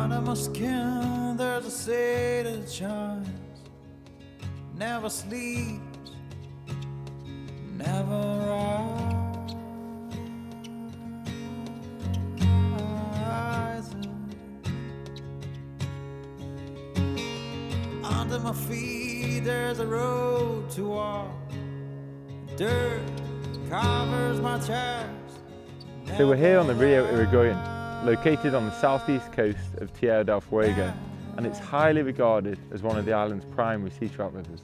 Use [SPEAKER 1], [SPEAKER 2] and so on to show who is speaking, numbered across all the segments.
[SPEAKER 1] Under my skin there's a shade that shines, never sleeps, never rises. Under my feet there's a road to walk, dirt covers my chest.
[SPEAKER 2] So we're here on the Rio Irigoyen, located on the southeast coast of Tierra del Fuego, and it's highly regarded as one of the island's primary sea trout rivers.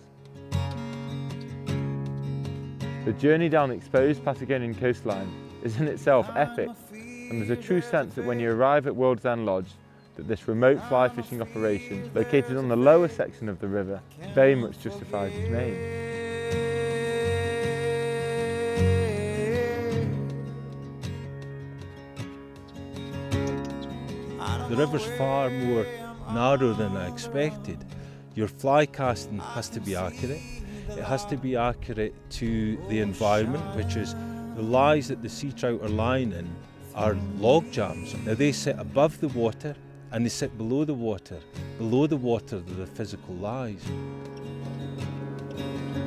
[SPEAKER 2] The journey down the exposed Patagonian coastline is in itself epic, and there's a true sense that when you arrive at World's End Lodge, that this remote fly fishing operation, located on the lower section of the river, very much justifies its name.
[SPEAKER 3] The river's far more narrow than I expected. Your fly casting has to be accurate. It has to be accurate to the environment, which is the lies that the sea trout are lying in are log jams. Now they sit above the water and they sit below the water. Below the water are the physical lies.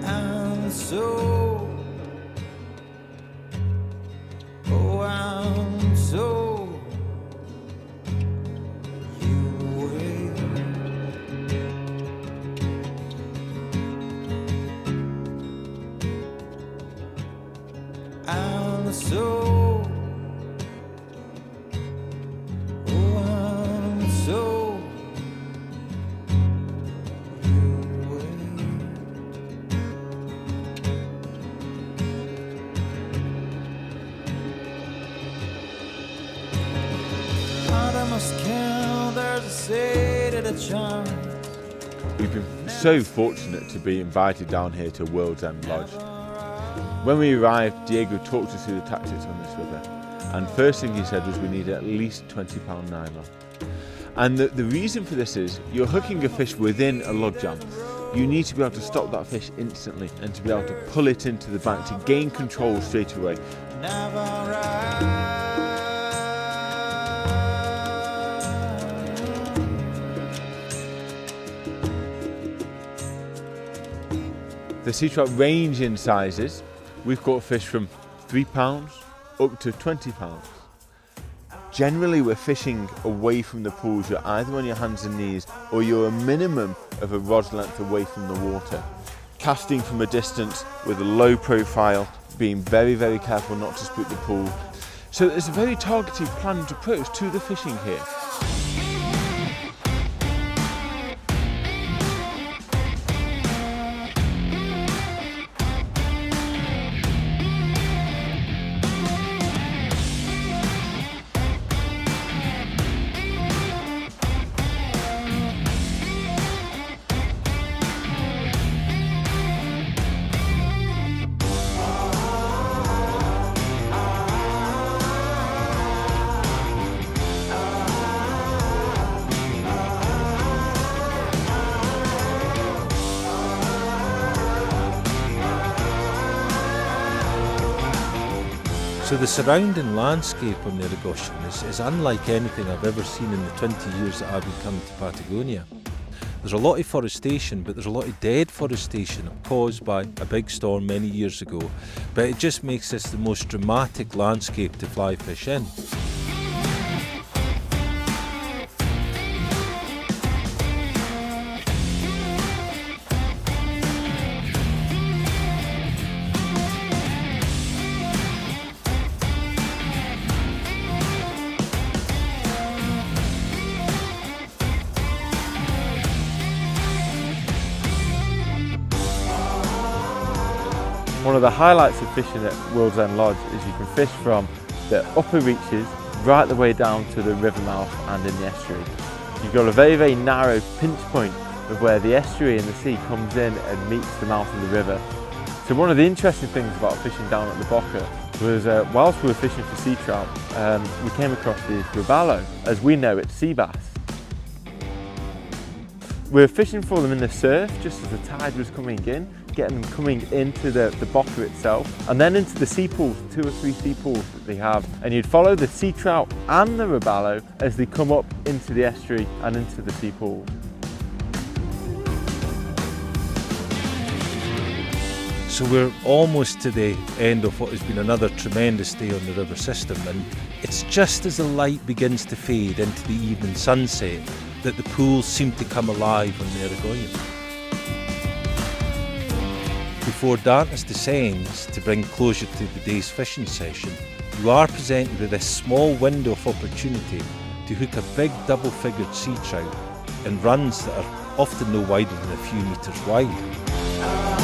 [SPEAKER 1] And so, oh, and so so, oh, and so you wait. Under my skin there's a shade of the charm.
[SPEAKER 2] We've been so fortunate to be invited down here to World's End Lodge. When we arrived, Diego talked us through the tactics on this river, and first thing he said was we need at least 20-pound nylon. And the reason for this is, you're hooking a fish within a log jam. You need to be able to stop that fish instantly and to be able to pull it into the bank to gain control straight away. The sea trout range in sizes. We've caught fish from £3 up to £20. Generally we're fishing away from the pools. You're either on your hands and knees or you're a minimum of a rod's length away from the water. Casting from a distance with a low profile, being very, very careful not to spook the pool. So there's a very targeted, planned approach to the fishing here.
[SPEAKER 3] So the surrounding landscape on the Irigoyen is unlike anything I've ever seen in the 20 years that I've been coming to Patagonia. There's a lot of forestation, but there's a lot of dead forestation caused by a big storm many years ago. But it just makes this the most dramatic landscape to fly fish in.
[SPEAKER 2] One of the highlights of fishing at World's End Lodge is you can fish from the upper reaches right the way down to the river mouth and in the estuary. You've got a very, very narrow pinch point of where the estuary and the sea comes in and meets the mouth of the river. So one of the interesting things about fishing down at the Boca was whilst we were fishing for sea trout, we came across the robalo. As we know, it's sea bass. We're fishing for them in the surf just as the tide was coming in, getting them coming into the bother itself, and then into the sea pools, 2 or 3 sea pools that they have. And you'd follow the sea trout and the robalo as they come up into the estuary and into the sea pool.
[SPEAKER 3] So we're almost to the end of what has been another tremendous day on the river system, and it's just as the light begins to fade into the evening sunset that the pools seem to come alive on the Irigoyen. Before darkness descends to bring closure to the day's fishing session, you are presented with this small window of opportunity to hook a big double-figured sea trout in runs that are often no wider than a few metres wide.